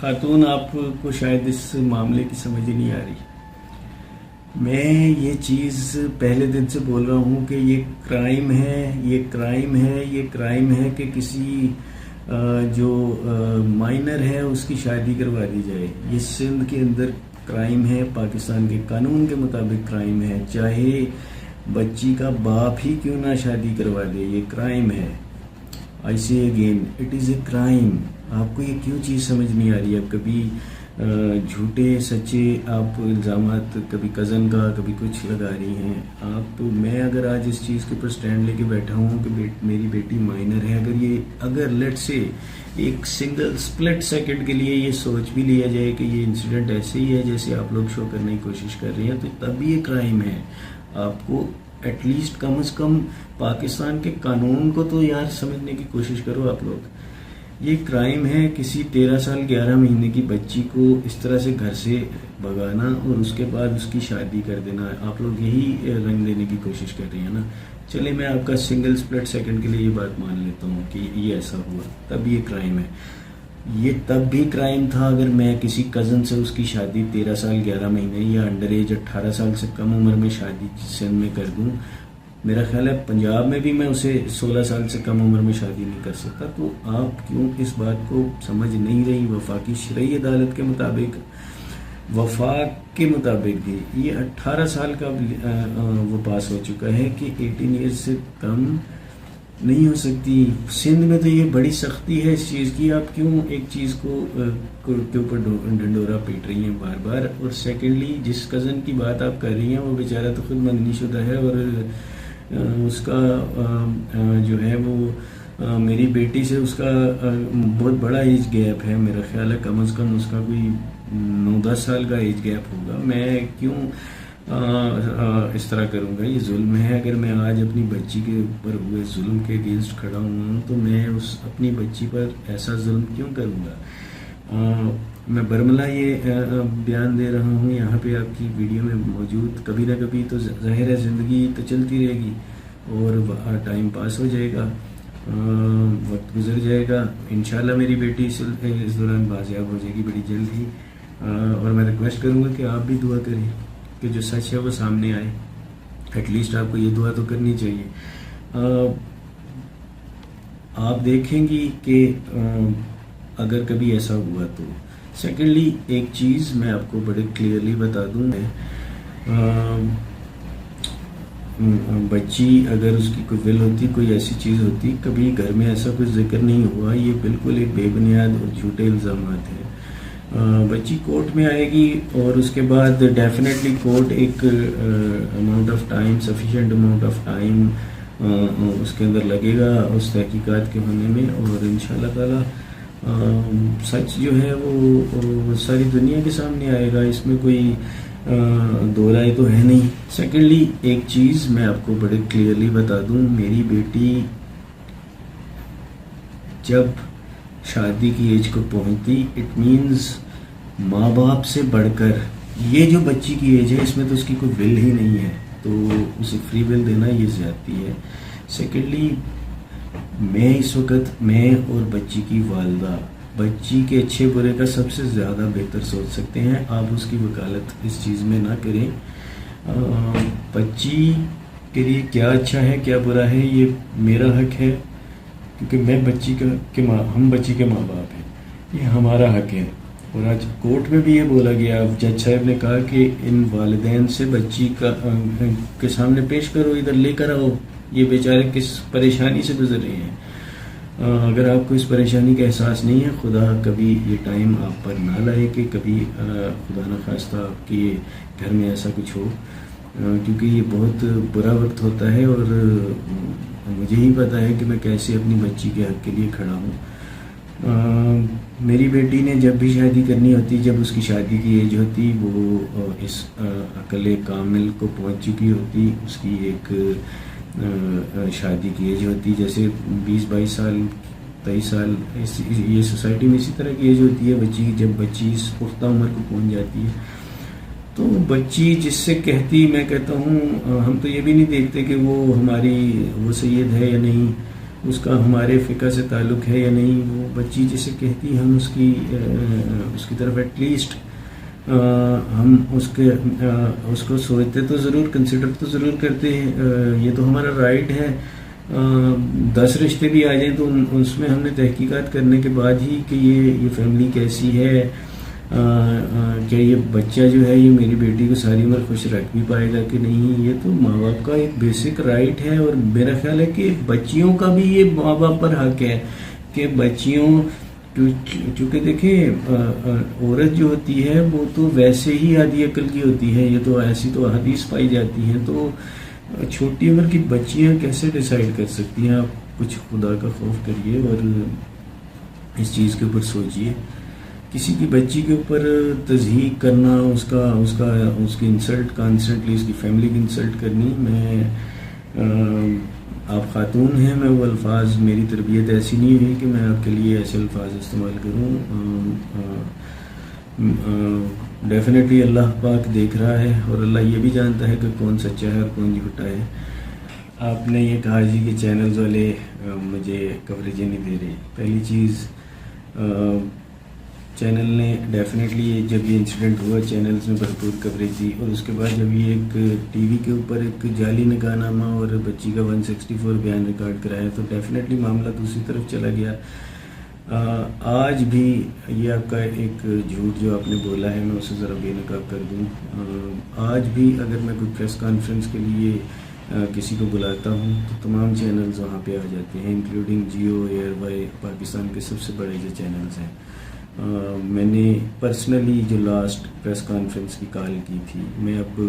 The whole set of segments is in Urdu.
خاتون آپ کو شاید اس معاملے کی سمجھ ہی نہیں آ رہی. میں یہ چیز پہلے دن سے بول رہا ہوں کہ یہ کرائم ہے، یہ کرائم ہے، یہ کرائم ہے کہ کسی جو مائنر ہے اس کی شادی کروا دی جائے. یہ سندھ کے اندر کرائم ہے، پاکستان کے قانون کے مطابق کرائم ہے. چاہے بچی کا باپ ہی کیوں نہ شادی کروا دے، یہ کرائم ہے. I see again it is a crime. آپ کو یہ کیوں چیز سمجھ نہیں آ رہی ہے؟ اب کبھی جھوٹے سچے آپ الزامات، کبھی کزن کا، کبھی کچھ لگا رہی ہیں آپ. میں اگر آج اس چیز کے اوپر اسٹینڈ لے کے بیٹھا ہوں کہ میری بیٹی مائنر ہے، اگر لیٹ سے ایک سنگل سپلٹ سیکنڈ کے لیے یہ سوچ بھی لیا جائے کہ یہ انسیڈنٹ ایسے ہی ہے جیسے آپ لوگ شو کرنے کی کوشش کر رہے ہیں، تو تب یہ کرائم ہے. آپ کو ایٹ لیسٹ کم از کم پاکستان کے قانون کو تو یار سمجھنے کی کوشش کرو آپ لوگ. یہ کرائم ہے کسی 13 سال 11 مہینے کی بچی کو اس طرح سے گھر سے بھگانا اور اس کے بعد اس کی شادی کر دینا. آپ لوگ یہی رنگ دینے کی کوشش کر رہی ہیں نا. چلے میں آپ کا سنگل سپلٹ سیکنڈ کے لیے یہ بات مان لیتا ہوں کہ یہ ایسا ہوا، تب یہ کرائم ہے. یہ تب بھی کرائم تھا اگر میں کسی کزن سے اس کی شادی 13 سال 11 مہینے یا انڈر ایج 18 سال سے کم عمر میں شادی سندھ میں کر دوں. میرا خیال ہے پنجاب میں بھی میں اسے 16 سال سے کم عمر میں شادی نہیں کر سکتا. تو آپ کیوں اس بات کو سمجھ نہیں رہی؟ وفاقی شرعی عدالت کے مطابق، وفاق کے مطابق بھی یہ 18 سال کا وہ پاس ہو چکا ہے کہ 18 ایئرز سے کم نہیں ہو سکتی. سندھ میں تو یہ بڑی سختی ہے اس چیز کی. آپ کیوں ایک چیز کے اوپر ڈنڈورا پیٹ رہی ہیں بار بار؟ اور سیکنڈلی جس کزن کی بات آپ کر رہی ہیں وہ بیچارہ تو خود مدنی شدہ ہے، اور اس کا جو ہے وہ میری بیٹی سے اس کا بہت بڑا ایج گیپ ہے. میرا خیال ہے کم از کم اس کا کوئی 9-10 سال کا ایج گیپ ہوگا. میں کیوں اس طرح کروں گا؟ یہ ظلم ہے. اگر میں آج اپنی بچی کے اوپر ہوئے ظلم کے اگینسٹ کھڑا ہوں تو میں اپنی بچی پر ایسا ظلم کیوں کروں گا؟ میں برملا یہ بیان دے رہا ہوں یہاں پہ آپ کی ویڈیو میں موجود. کبھی نہ کبھی تو ظاہر ہے زندگی تو چلتی رہے گی اور ٹائم پاس ہو جائے گا، وقت گزر جائے گا. انشاءاللہ میری بیٹی اس دوران بازیاب ہو جائے گی بڑی جلد ہی. اور میں ریکویسٹ کروں گا کہ آپ بھی دعا کریں کہ جو سچ ہے وہ سامنے آئے. ایٹ لیسٹ آپ کو یہ دعا تو کرنی چاہیے. آپ دیکھیں گی کہ اگر کبھی ایسا ہوا تو. سیکنڈلی ایک چیز میں آپ کو بڑے کلیئرلی بتا دوں، بچی اگر اس کی کوئی ول ہوتی، کوئی ایسی چیز ہوتی، کبھی گھر میں ایسا کوئی ذکر نہیں ہوا. یہ بالکل ایک بے بنیاد اور جھوٹے الزامات ہیں. بچی کورٹ میں آئے گی اور اس کے بعد ڈیفینیٹلی کورٹ ایک amount of time, sufficient amount of time اس کے اندر لگے گا اس تحقیقات کے ہونے میں، اور انشاءاللہ تعالی سچ جو ہے وہ ساری دنیا کے سامنے آئے گا. اس میں کوئی دو رائے تو ہے نہیں. سیکنڈلی ایک چیز میں آپ کو بڑے کلیئرلی بتا دوں، میری بیٹی جب شادی کی ایج کو پہنچتی، اٹ مینز ماں باپ سے بڑھ کر یہ جو بچی کی ایج ہے اس میں تو اس کی کوئی ول ہی نہیں ہے، تو اسے فری ول دینا یہ زیادتی ہے. سیکنڈلی میں اس وقت میں اور بچی کی والدہ بچی کے اچھے برے کا سب سے زیادہ بہتر سوچ سکتے ہیں. آپ اس کی وکالت اس چیز میں نہ کریں. بچی کے لیے کیا اچھا ہے کیا برا ہے یہ میرا حق ہے، کیونکہ میں ہم بچی کے ماں باپ ہیں، یہ ہمارا حق ہے. اور آج کورٹ میں بھی یہ بولا گیا، جج صاحب نے کہا کہ ان والدین سے بچی کے سامنے پیش کرو، ادھر لے کر آؤ، یہ بیچارے کس پریشانی سے گزر رہے ہیں. اگر آپ کو اس پریشانی کا احساس نہیں ہے، خدا کبھی یہ ٹائم آپ پر نہ لائے کہ کبھی خدا نخواستہ آپ کے گھر میں ایسا کچھ ہو، کیونکہ یہ بہت برا وقت ہوتا ہے اور مجھے ہی پتا ہے کہ میں کیسے اپنی بچی کے حق کے لیے کھڑا ہوں. میری بیٹی نے جب بھی شادی کرنی ہوتی، جب اس کی شادی کی ایج ہوتی، وہ اس عقل کامل کو پہنچ چکی ہوتی. اس کی ایک شادی کی ایج ہوتی، جیسے 20-22 سال 23 سال، یہ سوسائٹی میں اسی طرح کی ایج ہوتی ہے بچی کی. جب بچی اس پختہ عمر کو پہنچ جاتی ہے تو بچی جس سے کہتی، میں کہتا ہوں ہم تو یہ بھی نہیں دیکھتے کہ وہ سید ہے یا نہیں، اس کا ہمارے فقہ سے تعلق ہے یا نہیں، وہ بچی جسے کہتی ہم اس کی طرف ایٹ لیسٹ ہم اس کو سوچتے تو ضرور، کنسیڈر تو ضرور کرتے ہیں. یہ تو ہمارا رائٹ ہے. 10 رشتے بھی آ جائیں تو اس میں ہم نے تحقیقات کرنے کے بعد ہی کہ یہ فیملی کیسی ہے، کہ یہ بچہ جو ہے یہ میری بیٹی کو ساری عمر خوش رکھ بھی پائے گا کہ نہیں. یہ تو ماں باپ کا ایک بیسک رائٹ ہے، اور میرا خیال ہے کہ بچیوں کا بھی یہ ماں باپ پر حق ہے کہ بچیوں، چونکہ دیکھیں عورت جو ہوتی ہے وہ تو ویسے ہی آدھی عقل کی ہوتی ہے، یہ تو ایسی تو حدیث پائی جاتی ہیں. تو چھوٹی عمر کی بچیاں کیسے ڈیسائیڈ کر سکتی ہیں؟ آپ کچھ خدا کا خوف کریے اور اس چیز کے اوپر سوچئے. کسی کی بچی کے اوپر تضحیق کرنا، اس کی انسلٹ کانسٹنٹلی، اس کی فیملی کی انسلٹ کرنی، میں آپ خاتون ہیں، میں وہ الفاظ، میری تربیت ایسی نہیں ہوئی کہ میں آپ کے لیے ایسے الفاظ استعمال کروں. ڈیفینیٹلی اللہ پاک دیکھ رہا ہے، اور اللہ یہ بھی جانتا ہے کہ کون سچا ہے اور کون جھوٹا ہے. آپ نے یہ کہا جی کہ چینلز والے مجھے کوریج نہیں دے رہے. پہلی چیز، چینل نے ڈیفینیٹلی جب یہ انسیڈنٹ ہوا چینلز میں بھرپور کوریج دی، اور اس کے بعد جب یہ ایک ٹی وی کے اوپر ایک جعلی نکاح نامہ اور بچی کا 164 بیان ریکارڈ کرایا تو ڈیفینیٹلی معاملہ دوسری طرف چلا گیا. آج بھی یہ آپ کا ایک جھوٹ جو آپ نے بولا ہے میں اسے ذرا بے نقاب کر دوں. آج بھی اگر میں کوئی پریس کانفرنس کے لیے کسی کو بلاتا ہوں تو تمام چینلز وہاں پہ آ جاتے ہیں، انکلوڈنگ جیو، ایئر وائی، پاکستان کے سب سے بڑے جو چینلز ہیں. میں نے پرسنلی جو لاسٹ پریس کانفرنس کی کال کی تھی، میں اب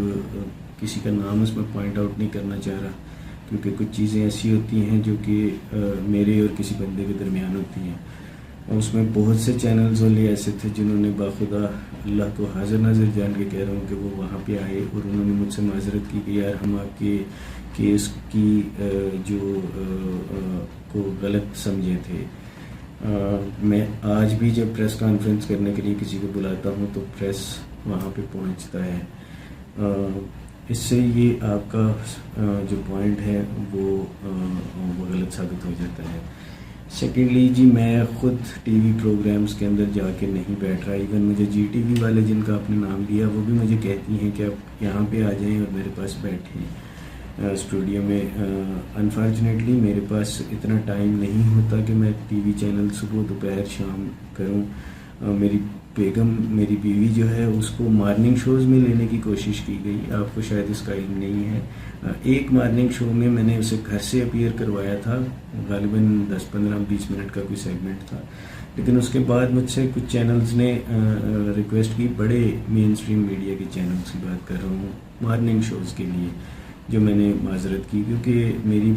کسی کا نام اس میں پوائنٹ آؤٹ نہیں کرنا چاہ رہا، کیونکہ کچھ چیزیں ایسی ہوتی ہیں جو کہ میرے اور کسی بندے کے درمیان ہوتی ہیں. اور اس میں بہت سے چینلز والے ایسے تھے جنہوں نے باخدا اللہ کو حاضر ناظر جان کے کہہ رہا ہوں کہ وہ وہاں پہ آئے اور انہوں نے مجھ سے معذرت کی کہ یار ہم آپ کے کیس کی جو کو غلط سمجھے تھے. میں آج بھی جب پریس کانفرنس کرنے کے لیے کسی کو بلاتا ہوں تو پریس وہاں پہ پہنچتا ہے. اس سے یہ آپ کا جو پوائنٹ ہے وہ غلط ثابت ہو جاتا ہے. سیکنڈلی جی، میں خود ٹی وی پروگرامز کے اندر جا کے نہیں بیٹھ رہا. ایون مجھے جی ٹی وی والے جن کا آپ نے نام لیا وہ بھی مجھے کہتی ہیں کہ آپ یہاں پہ آ جائیں اور میرے پاس بیٹھیں اسٹوڈیو میں. انفارچونیٹلی میرے پاس اتنا ٹائم نہیں ہوتا کہ میں ٹی وی چینل صبح دوپہر شام کروں. میری بیگم، میری بیوی جو ہے، اس کو مارننگ شوز میں لینے کی کوشش کی گئی. آپ کو شاید اس کا علم نہیں ہے. ایک مارننگ شو میں میں نے اسے گھر سے اپیئر کروایا تھا، غالباً 10-15-20 منٹ کا کوئی سیگمنٹ تھا. لیکن اس کے بعد مجھ سے کچھ چینلز نے ریکویسٹ کی، بڑے مین اسٹریم میڈیا کے چینلز کی بات کر رہا ہوں، مارننگ شوز کے لیے، جو میں نے معذرت کی کیونکہ میری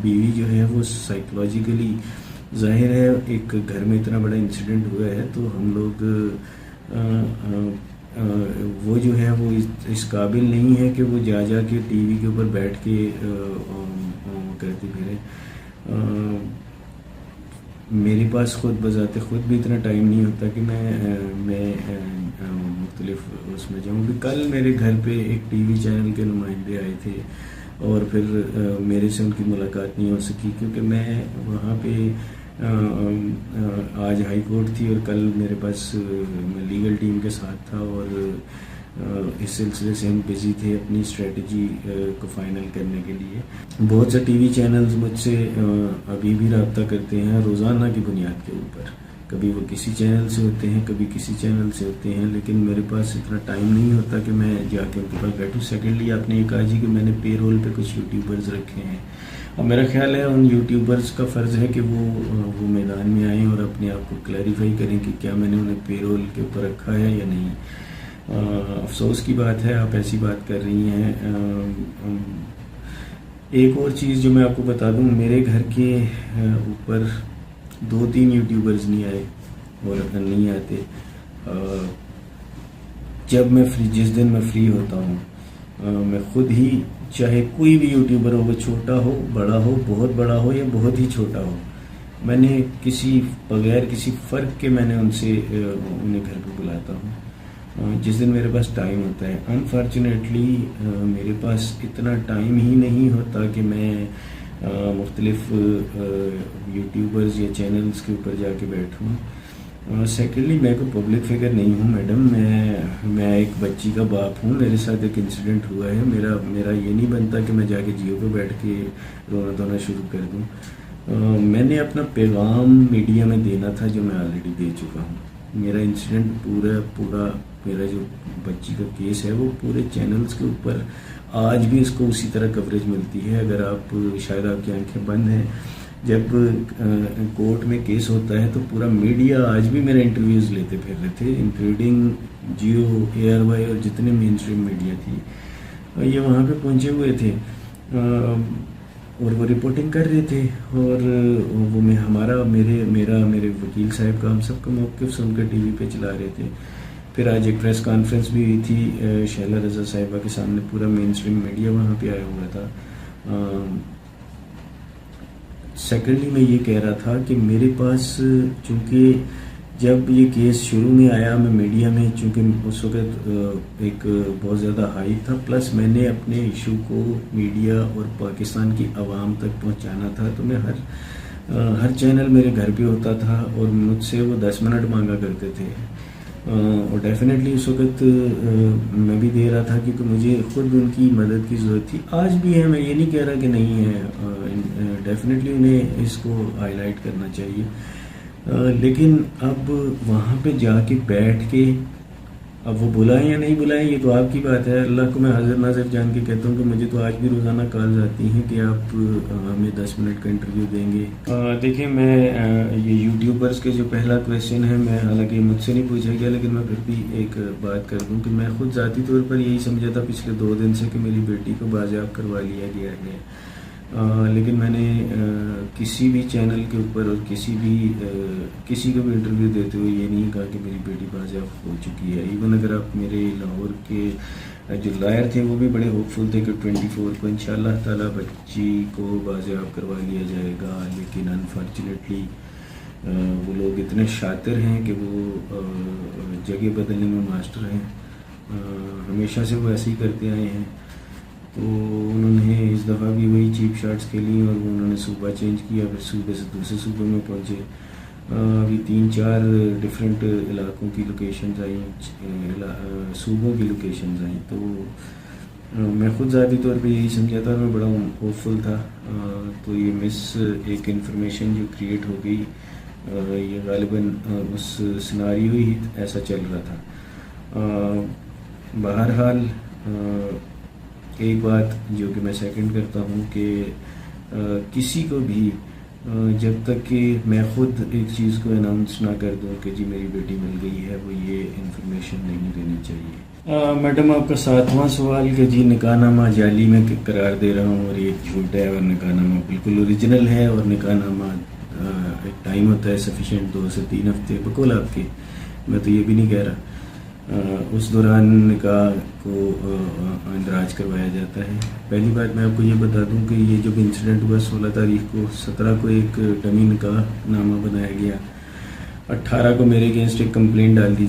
بیوی جو ہے وہ سائیکولوجیکلی، ظاہر ہے ایک گھر میں اتنا بڑا انسیڈنٹ ہوا ہے تو ہم لوگ وہ جو ہے وہ اس قابل نہیں ہے کہ وہ جا کے ٹی وی کے اوپر بیٹھ کے کرتی پھرے. میرے پاس خود بذات خود بھی اتنا ٹائم نہیں ہوتا کہ میں مختلف اس میں جاؤں. کل میرے گھر پہ ایک ٹی وی چینل کے نمائندے آئے تھے اور پھر میرے سے ان کی ملاقات نہیں ہو سکی کیونکہ میں وہاں پہ آج ہائی کورٹ تھی اور کل میرے پاس میں لیگل ٹیم کے ساتھ تھا اور اس سلسلے سے ہم بزی تھے اپنی اسٹریٹجی کو فائنل کرنے کے لیے. بہت سے ٹی وی چینلز مجھ سے ابھی بھی رابطہ کرتے ہیں روزانہ کی بنیاد کے اوپر. کبھی وہ کسی چینل سے ہوتے ہیں، کبھی کسی چینل سے ہوتے ہیں، لیکن میرے پاس اتنا ٹائم نہیں ہوتا کہ میں جا کے ان کے پاس بیٹھوں. سیکنڈلی آپ نے یہ کہا جی کہ میں نے پے رول پہ کچھ یوٹیوبرز رکھے ہیں، اور میرا خیال ہے ان یوٹیوبرز کا فرض ہے کہ وہ میدان میں آئیں اور اپنے آپ کو کلیریفائی کریں کہ کیا میں نے انہیں پے رول کے اوپر رکھا ہے یا نہیں. افسوس کی بات ہے آپ ایسی بات کر رہی ہیں. ایک اور چیز جو میں آپ کو بتا دوں، میرے گھر کے اوپر 2-3 یوٹیوبرز نہیں آئے اور نہیں آتے. جب میں جس دن میں فری ہوتا ہوں میں خود ہی، چاہے کوئی بھی یوٹیوبر ہو، وہ چھوٹا ہو، بڑا ہو، بہت بڑا ہو یا بہت ہی چھوٹا ہو، میں نے بغیر کسی فرق کے میں نے انہیں گھر پہ بلاتا ہوں جس دن میرے پاس ٹائم ہوتا ہے. انفارچونیٹلی میرے پاس اتنا ٹائم ہی نہیں ہوتا کہ میں مختلف یوٹیوبرز یا چینلز کے اوپر جا کے بیٹھوں. سیکنڈلی میں کوئی پبلک فگر نہیں ہوں میڈم. میں ایک بچی کا باپ ہوں. میرے ساتھ ایک انسیڈنٹ ہوا ہے. میرا یہ نہیں بنتا کہ میں جا کے جیو پہ بیٹھ کے رونا دھونا شروع کر دوں. میں نے اپنا پیغام میڈیا میں دینا تھا جو میں آلریڈی دے چکا ہوں. میرا انسیڈنٹ پورا میرا جو بچی کا کیس ہے وہ پورے چینلز کے اوپر آج بھی اس کو اسی طرح کوریج ملتی ہے. اگر آپ شاید آپ کی آنکھیں بند ہیں، جب کورٹ میں کیس ہوتا ہے تو پورا میڈیا آج بھی میرا انٹرویوز لیتے پھر رہے تھے، انکلوڈنگ جیو، ARY اور جتنے مین اسٹریم میڈیا تھی یہ وہاں پہ پہنچے ہوئے تھے اور وہ رپورٹنگ کر رہے تھے. اور وہ میرے وکیل صاحب کا ہم سب کا موقف سن کر ٹی وی پہ چلا رہے تھے. پھر آج ایک پریس کانفرنس بھی ہوئی تھی شہلا رضا صاحبہ کے سامنے، پورا مین اسٹریم میڈیا وہاں پہ آیا ہوا تھا. سیکنڈلی میں یہ کہہ رہا تھا کہ میرے پاس، چونکہ جب یہ کیس شروع میں آیا میں میڈیا میں، چونکہ اس وقت ایک بہت زیادہ ہائپ تھا، پلس میں نے اپنے ایشو کو میڈیا اور پاکستان کی عوام تک پہنچانا تھا، تو میں ہر چینل میرے گھر پہ ہوتا تھا اور مجھ سے وہ 10 منٹ مانگا کرتے تھے. اور ڈیفینیٹلی اس وقت میں بھی دے رہا تھا کیونکہ مجھے خود ان کی مدد کی ضرورت تھی. آج بھی ہے، میں یہ نہیں کہہ رہا کہ نہیں ہے، ڈیفینیٹلی انہیں اس کو ہائی لائٹ کرنا چاہیے. لیکن اب وہاں پہ جا کے بیٹھ کے، اب وہ بلائیں یا نہیں بلائیں یہ تو آپ کی بات ہے. اللہ کو میں حاضر ناظر جان کے کہتا ہوں کہ مجھے تو آج بھی روزانہ کالز آتی ہیں کہ آپ ہمیں 10 منٹ کا انٹرویو دیں گے. دیکھیں، میں یہ یوٹیوبرز کے جو پہلا کویشچن ہے، میں حالانکہ مجھ سے نہیں پوچھا گیا لیکن میں پھر بھی ایک بات کر دوں کہ میں خود ذاتی طور پر یہی سمجھا تھا پچھلے 2 دن سے کہ میری بیٹی کو بازیاب کروا لیا گیا ہے. لیکن میں نے کسی بھی چینل کے اوپر اور کسی کو بھی انٹرویو دیتے ہوئے یہ نہیں کہا کہ میری بیٹی بازیاب ہو چکی ہے. ایون اگر آپ میرے لاہور کے جو لائر تھے وہ بھی بڑے ہوپ فل تھے کہ 24 کو انشاءاللہ تعالی بچی کو بازیاب کروا لیا جائے گا، لیکن انفارچونیٹلی وہ لوگ اتنے شاطر ہیں کہ وہ جگہ بدلنے میں ماسٹر ہیں. ہمیشہ سے وہ ایسے ہی کرتے آئے ہیں. تو انہوں نے اس دفعہ بھی وہی چیپ شاٹس کھیلی اور انہوں نے صوبہ چینج کیا، پھر صوبے سے دوسرے صوبے میں پہنچے. ابھی 3-4 ڈفرینٹ علاقوں کی لوکیشنز آئیں، صوبوں کی لوکیشنز آئیں. تو میں خود ذاتی طور پہ یہی سمجھا تھا، میں بڑا ہوپ فل تھا. تو یہ ایک انفارمیشن جو کریٹ ہو گئی، یہ غالباً اس سناریو ہی ایسا چل رہا تھا. بہرحال ایک بات جو کہ میں سیکنڈ کرتا ہوں کہ کسی کو بھی جب تک کہ میں خود ایک چیز کو اناؤنس نہ کر دوں کہ جی میری بیٹی مل گئی ہے، وہ یہ انفارمیشن نہیں دینی چاہیے. میڈم آپ کا 7واں سوال کہ جی نکاح نامہ جعلی میں قرار دے رہا ہوں اور یہ جھوٹ ہے اور نکاح نامہ بالکل اوریجنل ہے، اور نکاح نامہ ایک ٹائم ہوتا ہے سفیشینٹ 2 سے 3 ہفتے بقول آپ کے، میں تو یہ بھی نہیں کہہ رہا، اس دوران نکاح کو اندراج کروایا جاتا ہے. پہلی بات میں آپ کو یہ بتا دوں کہ یہ جب انسیڈنٹ ہوا 16 تاریخ کو، 17 کو ایک ڈمی نکاح نامہ بنایا گیا، 18 کو میرے اگینسٹ ایک کمپلین ڈال دی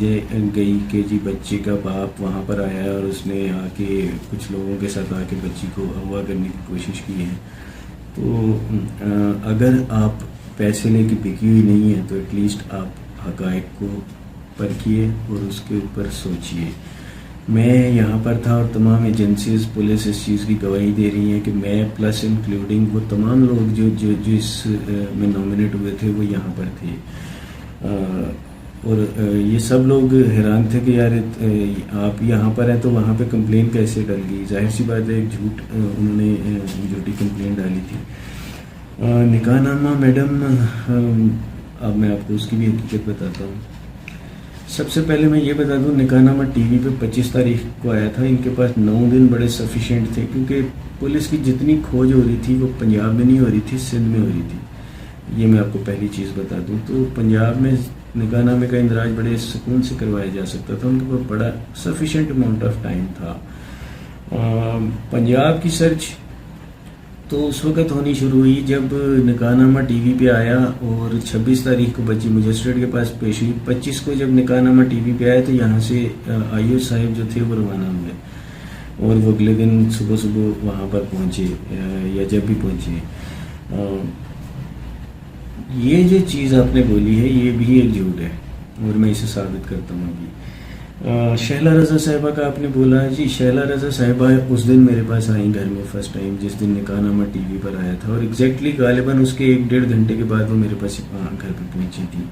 گئی کہ جی بچے کا باپ وہاں پر آیا اور اس نے آ کے کچھ لوگوں کے ساتھ آ کے بچی کو اغوا کرنے کی کوشش کی ہے. تو اگر آپ پیسے لے کے بکی ہوئی نہیں ہے تو ایٹ لیسٹ آپ حقائق کو پرکھیے اور اس کے اوپر سوچیے. میں یہاں پر تھا اور تمام ایجنسیز پولیس اس چیز کی گواہی دے رہی ہیں کہ میں پلس انکلوڈنگ وہ تمام لوگ جو اس میں نامنیٹ ہوئے تھے وہ یہاں پر تھے. اور یہ سب لوگ حیران تھے کہ یار آپ یہاں پر ہیں تو وہاں پہ کمپلین کیسے ڈل گئی. ظاہر سی بات ہے، ایک جھوٹ انہوں نے جھوٹی کمپلین ڈالی تھی. نکاح نامہ میڈم اب میں آپ کو اس کی بھی حقیقت بتاتا ہوں. سب سے پہلے میں یہ بتا دوں، نکاح نامہ ٹی وی پہ 25 تاریخ کو آیا تھا. ان کے پاس 9 دن بڑے سفیشینٹ تھے کیونکہ پولیس کی جتنی کھوج ہو رہی تھی وہ پنجاب میں نہیں ہو رہی تھی، سندھ میں ہو رہی تھی. یہ میں آپ کو پہلی چیز بتا دوں. تو پنجاب میں نکاح نامے کا اندراج بڑے سکون سے کروایا جا سکتا تھا، ان کے پاس بڑا سفیشینٹ اماؤنٹ آف ٹائم تھا. پنجاب کی سرچ تو اس وقت ہونی شروع ہوئی جب نکاح نامہ ٹی وی پہ آیا اور 26 تاریخ کو بچی مجسٹریٹ کے پاس پیش ہوئی. 25 کو جب نکاح نامہ ٹی وی پہ آیا تو یہاں سے آئی او صاحب جو تھے وہ روانہ ہوئے اور وہ اگلے دن صبح وہاں پر پہنچے یا جب بھی پہنچے. یہ جو چیز آپ نے بولی ہے یہ بھی ایک جھوٹ ہے اور میں اسے ثابت کرتا ہوں ابھی. شہلا رضا صاحبہ کا آپ نے بولا جی. شہلا رضا صاحبہ اس دن میرے پاس آئیں گھر میں فرسٹ ٹائم جس دن نکاح نامہ ٹی وی پر آیا تھا, اور ایگزیکٹلی غالباً اس کے 1-1.5 گھنٹے کے بعد وہ میرے پاس گھر پہ پہنچی تھی,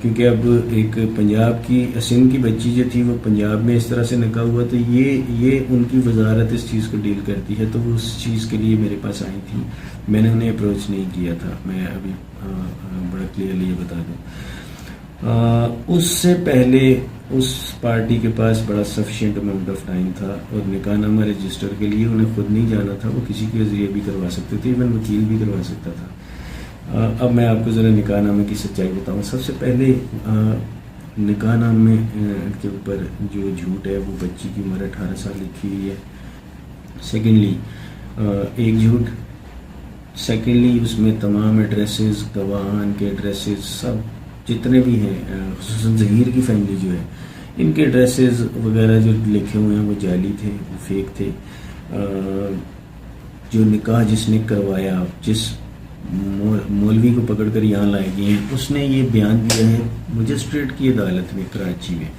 کیونکہ اب ایک پنجاب کی سندھ کی بچی جو تھی وہ پنجاب میں اس طرح سے نکاح ہوا, تو یہ ان کی وزارت اس چیز کو ڈیل کرتی ہے, تو وہ اس چیز کے لیے میرے پاس آئی تھی. میں نے انہیں اپروچ نہیں کیا تھا, میں ابھی بڑا کلیئرلی یہ بتا دوں. اس سے پہلے اس پارٹی کے پاس بڑا سفیشینٹ اماؤنٹ آف ٹائم تھا, اور نکاح نامہ رجسٹر کے لیے انہیں خود نہیں جانا تھا, وہ کسی کے ذریعے بھی کروا سکتے تھے, ایون وکیل بھی کروا سکتا تھا. اب میں آپ کو ذرا نکاح نامے کی سچائی بتاؤں. سب سے پہلے نکاح نامے کے اوپر جو جھوٹ ہے وہ بچی کی عمر 18 سال لکھی ہوئی ہے. سیکنڈلی ایک جھوٹ, سیکنڈلی اس میں تمام ایڈریسز, گواہان کے ایڈریسز, سب جتنے بھی ہیں, خصوصاً ظہیر کی فیملی جو ہے, ان کے ایڈریسز وغیرہ جو لکھے ہوئے ہیں وہ جعلی تھے, وہ فیک تھے. جو نکاح جس نے کروایا, جس مولوی کو پکڑ کر یہاں لائے گئے ہیں, اس نے یہ بیان دیا ہے مجسٹریٹ کی عدالت میں کراچی میں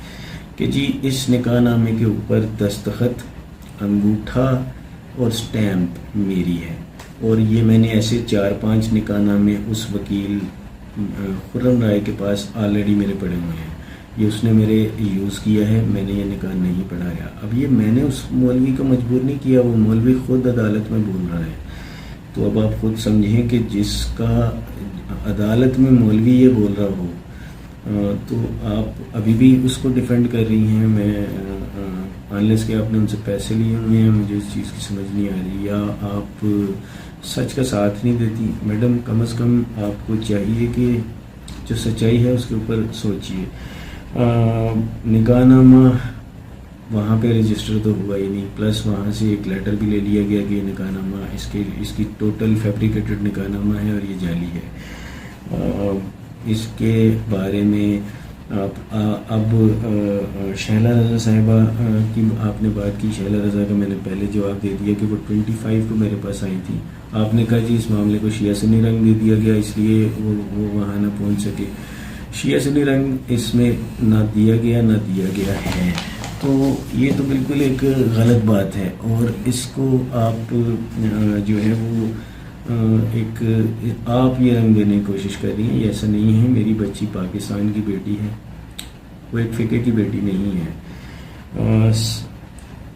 کہ جی اس نکاح نامے کے اوپر دستخط, انگوٹھا اور سٹیمپ میری ہے, اور یہ میں نے ایسے 4-5 نکاح نامے اس وکیل خرم رائے کے پاس آلریڈی میرے پڑے ہوئے ہیں, یہ اس نے میرے یوز کیا ہے, میں نے یہ نکاح نہیں پڑھایا. اب یہ میں نے اس مولوی کو مجبور نہیں کیا, وہ مولوی خود عدالت میں بول رہا ہے. تو اب آپ خود سمجھیں کہ جس کا عدالت میں مولوی یہ بول رہا ہو, تو آپ ابھی بھی اس کو ڈیفینڈ کر رہی ہیں. میں انلیس کہ آپ نے ان سے پیسے لیے ہوئے ہیں, مجھے اس چیز کی سمجھ نہیں آ رہی, یا آپ سچ کا ساتھ نہیں دیتی. میڈم کم از کم آپ کو چاہیے کہ جو سچائی ہے اس کے اوپر سوچیے. نکاح نامہ وہاں پہ رجسٹر تو ہوا ہی نہیں, پلس وہاں سے ایک لیٹر بھی لے لیا گیا کہ یہ نکاح نامہ اس کی ٹوٹل فیبریکیٹڈ نکاح نامہ ہے اور یہ جعلی ہے. اس کے بارے میں اب شہلا رضا صاحبہ کی آپ نے بات کی. شہلا رضا کا میں نے پہلے جواب دے دیا کہ وہ 25 کو میرے پاس آئی تھی. آپ نے کہا جی اس معاملے کو شیعہ سنی رنگ دے دیا گیا اس لیے وہ وہاں نہ پہنچ سکے. شیعہ سنی رنگ اس میں نہ دیا گیا ہے, تو یہ تو بالکل ایک غلط بات ہے, اور اس کو آپ جو ہے وہ ایک آپ یہ رنگ دینے کی کوشش کر رہی ہیں. ایسا نہیں ہے, میری بچی پاکستان کی بیٹی ہے, وہ ایک فقہ کی بیٹی نہیں ہے.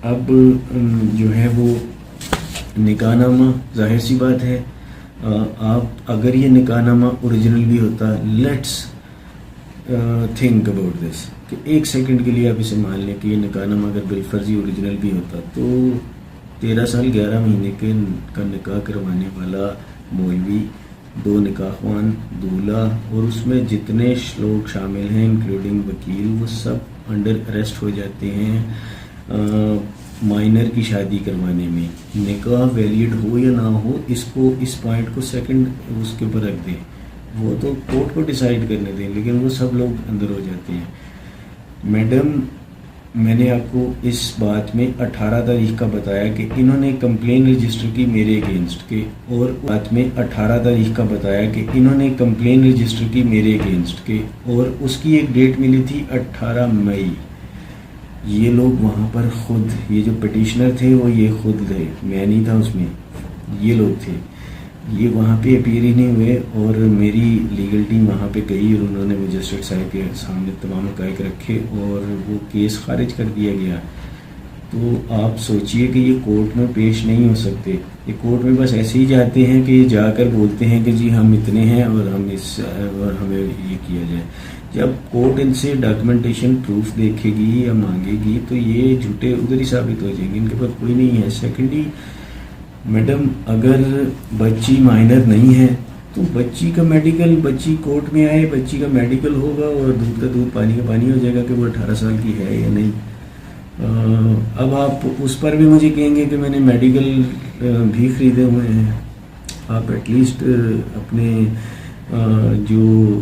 اب جو ہے وہ نکاح نامہ ظاہر سی بات ہے, آپ اگر یہ نکاح نامہ اوریجنل بھی ہوتا, لیٹس تھنک اباؤٹ دس کہ 1 سیکنڈ کے لیے آپ اسے مان لیں کہ یہ نکاح نامہ اگر بالفرضی اوریجنل بھی ہوتا, تو 13 سال 11 مہینے کا نکاح کروانے والا مولوی, 2 نکاح خوان, دولہا, اور اس میں جتنے لوگ شامل ہیں انکلوڈنگ وکیل, وہ سب انڈر اریسٹ ہو جاتے ہیں مائنر کی شادی کروانے میں. نکاح ویلڈ ہو یا نہ ہو, اس پوائنٹ کو سیکنڈ اس کے اوپر رکھ دیں, وہ تو کورٹ کو ڈیسائیڈ کرنے دیں, لیکن وہ سب لوگ اندر ہو جاتے ہیں. میڈم میں نے آپ کو اس بات میں 18 تاریخ کا بتایا کہ انہوں نے کمپلین رجسٹر کی میرے اگینسٹ کے, اور بات میں 18 تاریخ کا بتایا کہ انہوں نے کمپلین رجسٹر کی میرے اگینسٹ کے, اور اس کی ایک ڈیٹ ملی تھی 18 مئی. یہ لوگ وہاں پر خود, یہ جو پٹیشنر تھے وہ یہ خود تھے, میں نہیں تھا اس میں, یہ لوگ تھے. یہ وہاں پہ اپیئر ہی نہیں ہوئے, اور میری لیگل ٹیم وہاں پہ گئی اور انہوں نے مجسٹریٹ صاحب کے سامنے تمام حقائق رکھے اور وہ کیس خارج کر دیا گیا. تو آپ سوچئے کہ یہ کورٹ میں پیش نہیں ہو سکتے, یہ کورٹ میں بس ایسے ہی جاتے ہیں کہ یہ جا کر بولتے ہیں کہ جی ہم اتنے ہیں اور ہمیں یہ کیا جائے. جب کورٹ ان سے ڈاکیومنٹیشن پروف دیکھے گی یا مانگے گی تو یہ جھوٹے ادھر ہی ثابت ہو جائیں گے, ان کے پاس کوئی نہیں ہے. سیکنڈلی میڈم اگر بچی مائنر نہیں ہے تو بچی کا میڈیکل, بچی کورٹ میں آئے, بچی کا میڈیکل ہوگا اور دودھ کا دودھ پانی کا پانی ہو جائے گا کہ وہ 18 سال کی ہے یا نہیں. اب آپ اس پر بھی مجھے کہیں گے کہ میں نے میڈیکل بھی خریدے ہوئے ہیں. آپ ایٹ لیسٹ اپنے جو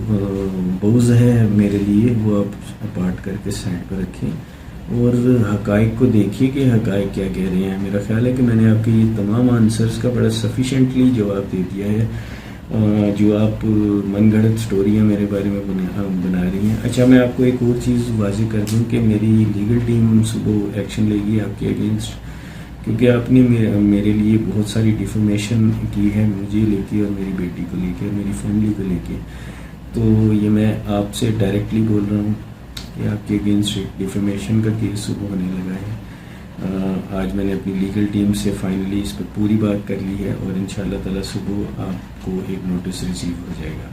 بوز ہے میرے لیے وہ آپ اپارٹ کر کے سائڈ پر رکھیں. اور حقائق کو دیکھیے کہ حقائق کیا کہہ رہے ہیں. میرا خیال ہے کہ میں نے آپ کے یہ تمام آنسرز کا بڑا سفیشینٹلی جواب دے دیا ہے. جو آپ من گھڑت سٹوریاں میرے بارے میں بنا رہی ہیں. اچھا میں آپ کو ایک اور چیز واضح کر دوں کہ میری لیگل ٹیم صبح ایکشن لے گی آپ کے اگینسٹ، کیونکہ آپ نے میرے لیے بہت ساری ڈیفیمیشن کی ہے، مجھے لے کے اور میری بیٹی کو لے کے اور میری فیملی کو لے کے. تو یہ میں آپ سے ڈائریکٹلی بول رہا ہوں کہ آپ کے اگینسٹ ڈیفیمیشن کا کیس صبح ہونے لگا ہے. آج میں نے اپنی لیگل ٹیم سے فائنلی اس پہ پوری بات کر لی ہے، اور انشاءاللہ تعالی صبح آپ کو ایک نوٹس ریسیو ہو جائے گا.